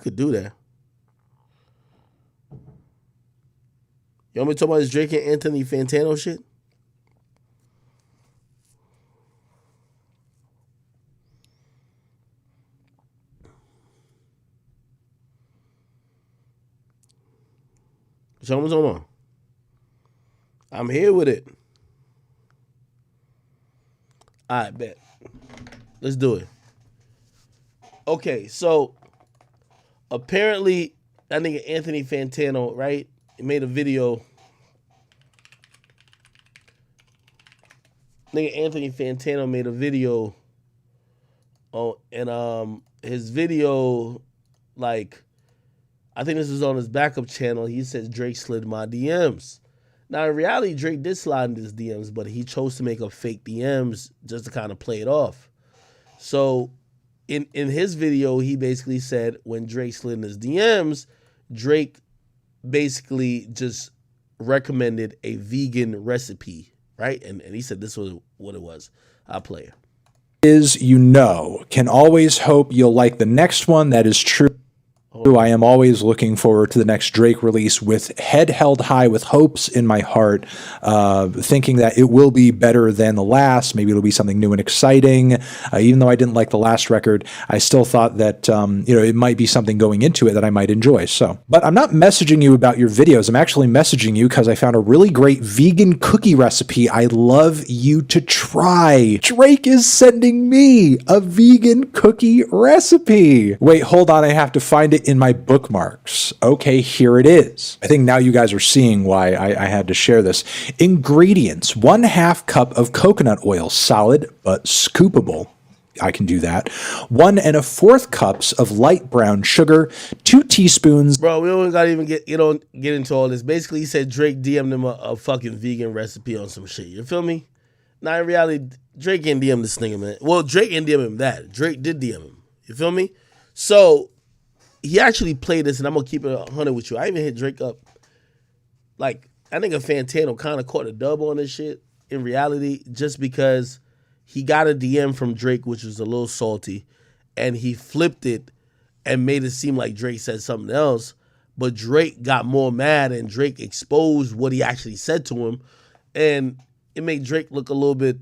could do that. You want me to talk about this Drake and Anthony Fantano shit? Show me something on. I'm here with it. All right, bet. Let's do it. Okay, so apparently, I think Anthony Fantano, right? He made a video. I think Anthony Fantano made a video. Oh, and his video, like, I think this was on his backup channel. He said Drake slid my DMs. Now, in reality, Drake did slide in his DMs, but he chose to make up fake DMs just to kind of play it off. So, in his video, he basically said when Drake slid in his DMs, Drake basically just recommended a vegan recipe, right? And he said this was what it was. I'll play it. Is, you know, can always hope you'll like the next one. That is true. I am always looking forward to the next Drake release with head held high, with hopes in my heart, thinking that it will be better than the last. Maybe it'll be something new and exciting. Even though I didn't like the last record, I still thought that it might be something going into it that I might enjoy. So, but I'm not messaging you about your videos. I'm actually messaging you because I found a really great vegan cookie recipe I'd love you to try. Drake is sending me a vegan cookie recipe. Wait, hold on. I have to find it in my bookmarks. Okay, here it is. I think now you guys are seeing why I had to share this. Ingredients: 1/2 cup of coconut oil, solid but scoopable. I can do that. 1 1/4 cups of light brown sugar, 2 teaspoons. Bro, we don't gotta even get into all this. Basically, he said Drake DM'd him a fucking vegan recipe on some shit. You feel me? Now, in reality, Drake didn't DM this nigga, man. Well, Drake didn't DM him that. Drake did DM him. You feel me? So, he actually played this, and I'm going to keep it 100 with you. I even hit Drake up. Like, I think Fantano kind of caught a dub on this shit in reality just because he got a DM from Drake, which was a little salty, and he flipped it and made it seem like Drake said something else. But Drake got more mad, and Drake exposed what he actually said to him, and it made Drake look a little bit,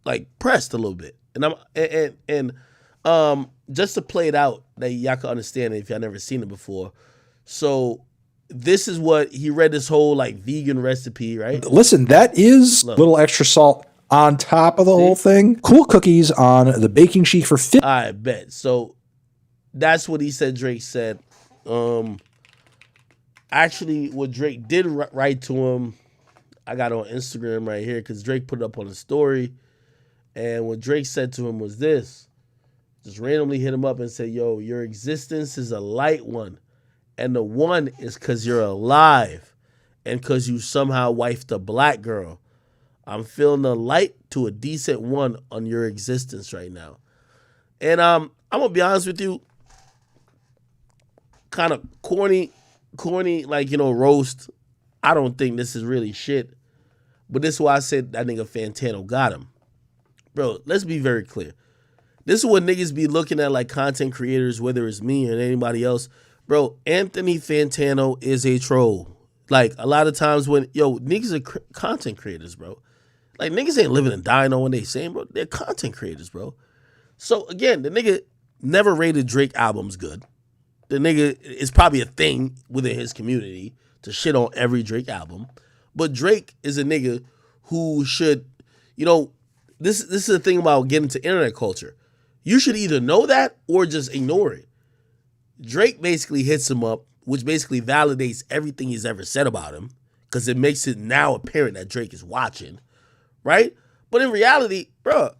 like, pressed a little bit. And just to play it out, that y'all can understand it if y'all never seen it before. So this is what he read, this whole like vegan recipe, right? Listen, that is a little extra salt on top of the whole thing. Cool cookies on the baking sheet for 50. I bet. So that's what he said Drake said. Actually, what Drake did write to him, I got on Instagram right here because Drake put it up on a story. And what Drake said to him was this. Just randomly hit him up and say, yo, your existence is a light one. And the one is because you're alive and because you somehow wifed a black girl. I'm feeling a light to a decent one on your existence right now. And I'm going to be honest with you, kind of corny, like, roast. I don't think this is really shit. But this is why I said that nigga Fantano got him. Bro, let's be very clear. This is what niggas be looking at like content creators, whether it's me or anybody else. Bro, Anthony Fantano is a troll. Like, a lot of times when, niggas are content creators, bro. Like, niggas ain't living and dying on what they saying, bro. They're content creators, bro. So, again, the nigga never rated Drake albums good. The nigga is probably a thing within his community to shit on every Drake album. But Drake is a nigga who should, this is the thing about getting to internet culture. You should either know that or just ignore it. Drake basically hits him up, which basically validates everything he's ever said about him because it makes it now apparent that Drake is watching, right? But in reality, bro,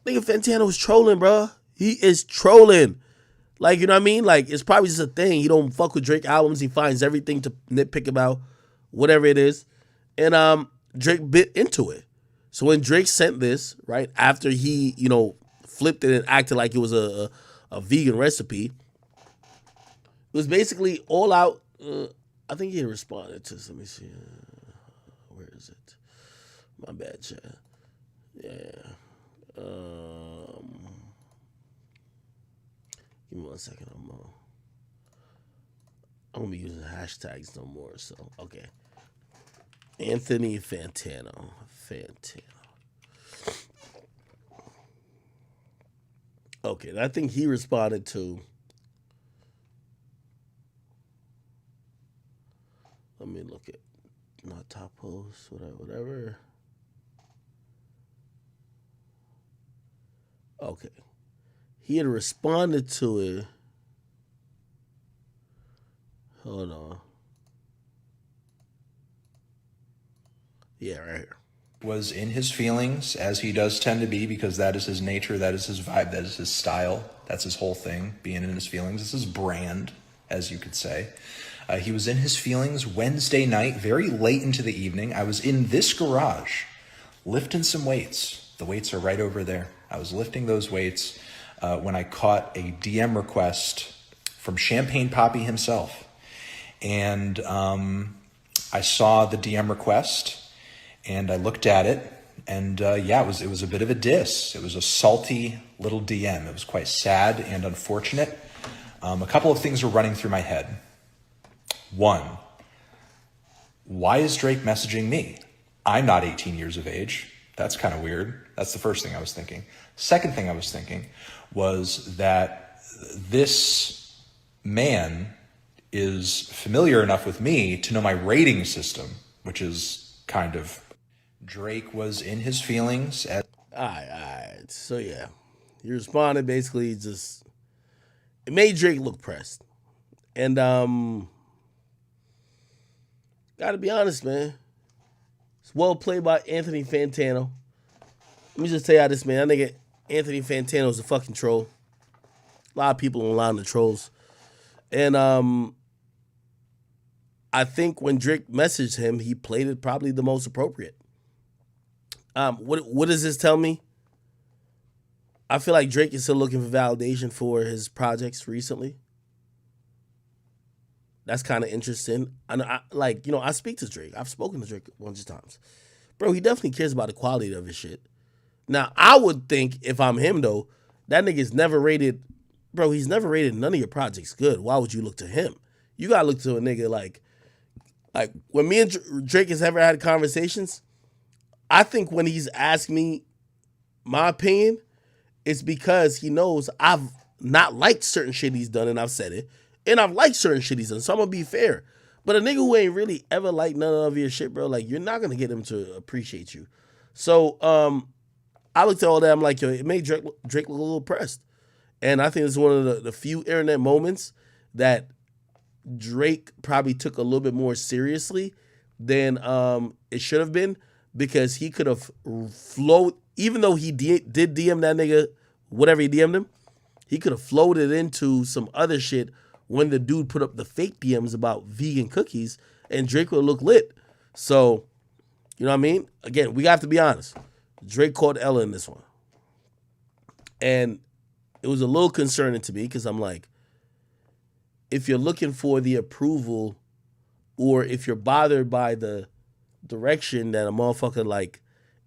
nigga Fantano is trolling, bro. He is trolling. Like, you know what I mean? Like, it's probably just a thing. He don't fuck with Drake albums. He finds everything to nitpick about, whatever it is. And Drake bit into it. So when Drake sent this, right, after he, flipped it and acted like it was a vegan recipe, it was basically all out. I think he responded to this. Let me see. Where is it? My bad, chat. Yeah. Give me 1 second. I don't be using hashtags no more. So okay, Anthony Fantano. Okay, and I think he responded to. Let me look at not top post, whatever. Okay, he had responded to it. Hold on. Yeah, right here. Was in his feelings, as he does tend to be, because that is his nature, that is his vibe, that is his style, that's his whole thing, being in his feelings. This is his brand, as you could say. He was in his feelings Wednesday night, very late into the evening. I was in this garage, lifting some weights. The weights are right over there. I was lifting those weights when I caught a DM request from Champagne Poppy himself. And I saw the DM request, and I looked at it, and it was a bit of a diss. It was a salty little DM. It was quite sad and unfortunate. A couple of things were running through my head. One, why is Drake messaging me? I'm not 18 years of age. That's kind of weird. That's the first thing I was thinking. Second thing I was thinking was that this man is familiar enough with me to know my rating system, which is kind of... Drake was in his feelings. All right. So yeah, he responded basically just it made Drake look pressed, and gotta be honest, man, it's well played by Anthony Fantano. Let me just tell you how this man, that nigga Anthony Fantano is a fucking troll. A lot of people online are trolls, and I think when Drake messaged him, he played it probably the most appropriate. What does this tell me? I feel like Drake is still looking for validation for his projects recently. That's kind of interesting. I speak to Drake. I've spoken to Drake a bunch of times. Bro, he definitely cares about the quality of his shit. Now, I would think if I'm him, though, that nigga's never rated... Bro, he's never rated none of your projects good. Why would you look to him? You gotta look to a nigga like when me and Drake has ever had conversations... I think when he's asked me my opinion, it's because he knows I've not liked certain shit he's done, and I've said it, and I've liked certain shit he's done, so I'm gonna be fair. But a nigga who ain't really ever liked none of your shit, bro, like, you're not gonna get him to appreciate you. So I looked at all that, I'm like, yo, it made Drake look a little pressed. And I think it's one of the few internet moments that Drake probably took a little bit more seriously than it should have been. Because he could have flowed, even though he did DM that nigga, whatever he DM'd him, he could have floated into some other shit when the dude put up the fake DMs about vegan cookies, and Drake would look lit. So, you know what I mean? Again, we have to be honest. Drake called Ella in this one. And it was a little concerning to me because I'm like, if you're looking for the approval or if you're bothered by the direction that a motherfucker like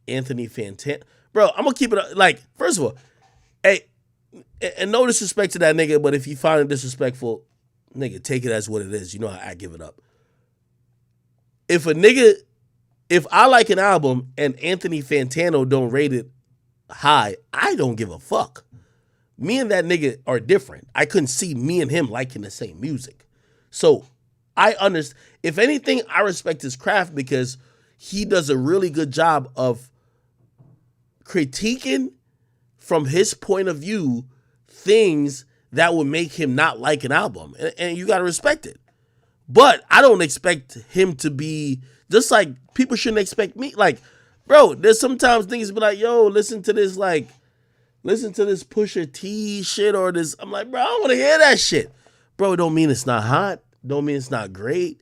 Anthony Fantano, bro, I'm gonna keep it like, first of all, hey, and no disrespect to that nigga, but if you find it disrespectful, nigga, take it as what it is. You know I give it up. If I like an album and Anthony Fantano don't rate it high, I don't give a fuck. Me and that nigga are different. I couldn't see me and him liking the same music. So I understand. If anything, I respect his craft because he does a really good job of critiquing from his point of view things that would make him not like an album. And you got to respect it. But I don't expect him to be, just like people shouldn't expect me. Like, bro, there's sometimes things be like, yo, listen to this Pusha T shit or this. I'm like, bro, I don't want to hear that shit. Bro, it don't mean it's not hot. Don't mean it's not great.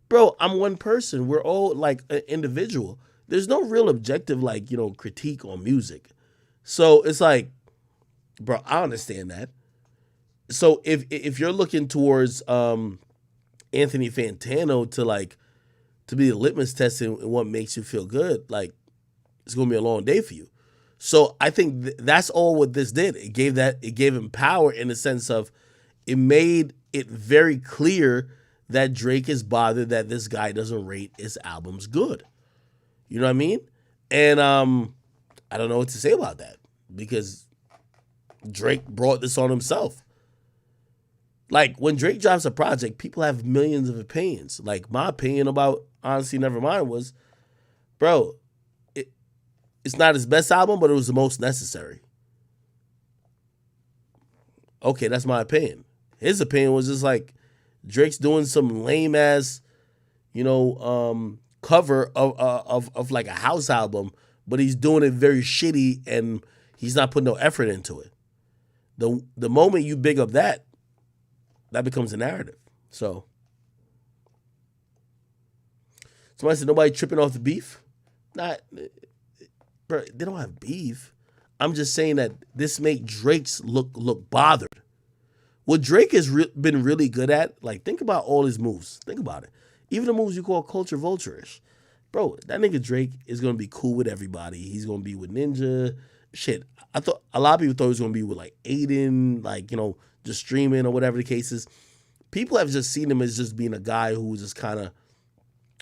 Bro, I'm one person. We're all like an individual. There's no real objective, like, critique on music. So it's like, bro, I understand that. So if you're looking towards Anthony Fantano to be the litmus test in what makes you feel good, like, it's gonna be a long day for you. So I think that's all what this did. It gave him power in the sense of it made it very clear that Drake is bothered that this guy doesn't rate his albums good. You know what I mean? And I don't know what to say about that because Drake brought this on himself. Like, when Drake drops a project, people have millions of opinions. Like, my opinion about Honestly Nevermind was, bro, it's not his best album, but it was the most necessary. Okay, that's my opinion. His opinion was just like, Drake's doing some lame ass, cover of like a house album, but he's doing it very shitty and he's not putting no effort into it. The moment you big up that becomes a narrative. So somebody said nobody tripping off the beef. Not, bro. They don't have beef. I'm just saying that this make Drake's look bothered. What Drake has been really good at, like, think about all his moves. Think about it. Even the moves you call culture vulture-ish. Bro, that nigga Drake is going to be cool with everybody. He's going to be with Ninja. Shit, I thought a lot of people thought he was going to be with, like, Aiden, like, just streaming or whatever the case is. People have just seen him as just being a guy who just kind of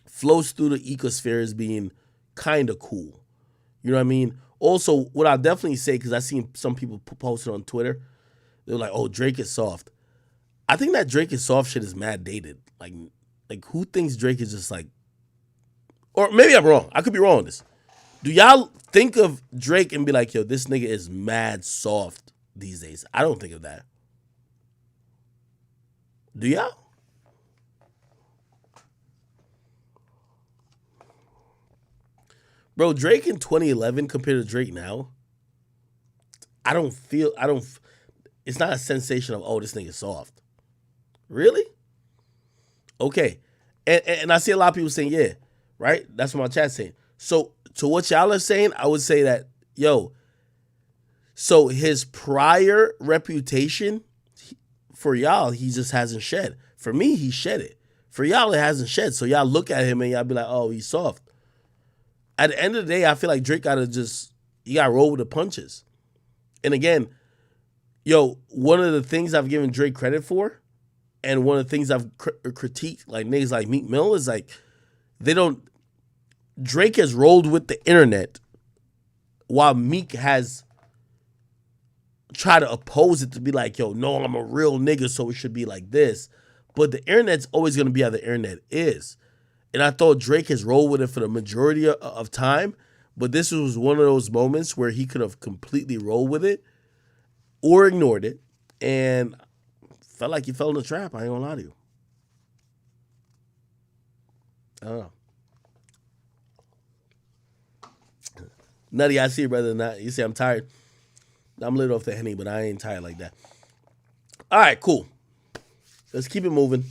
flows through the ecosphere as being kind of cool. You know what I mean? Also, what I'll definitely say, because I've seen some people post it on Twitter, they're like, oh, Drake is soft. I think that Drake is soft shit is mad dated. Like who thinks Drake is just like, or maybe I'm wrong. I could be wrong on this. Do y'all think of Drake and be like, yo, this nigga is mad soft these days? I don't think of that. Do y'all? Bro, Drake in 2011 compared to Drake now, it's not a sensation of, oh, this nigga's soft. Really? Okay. And I see a lot of people saying, yeah, right? That's what my chat's saying. So to what y'all are saying, I would say that, yo, so his prior reputation, for y'all, he just hasn't shed. For me, he shed it. For y'all, it hasn't shed. So y'all look at him and y'all be like, oh, he's soft. At the end of the day, I feel like Drake got to roll with the punches. And again, yo, one of the things I've given Drake credit for, and one of the things I've critiqued, like niggas like Meek Mill, is like, Drake has rolled with the internet while Meek has tried to oppose it to be like, yo, no, I'm a real nigga, so it should be like this. But the internet's always going to be how the internet is. And I thought Drake has rolled with it for the majority of time, but this was one of those moments where he could have completely rolled with it or ignored it, and felt like he fell in the trap. I ain't gonna lie to you. I don't know. Nutty, I see you, brother. Not you say I'm tired. I'm lit off the Henny, but I ain't tired like that. All right, cool. Let's keep it moving.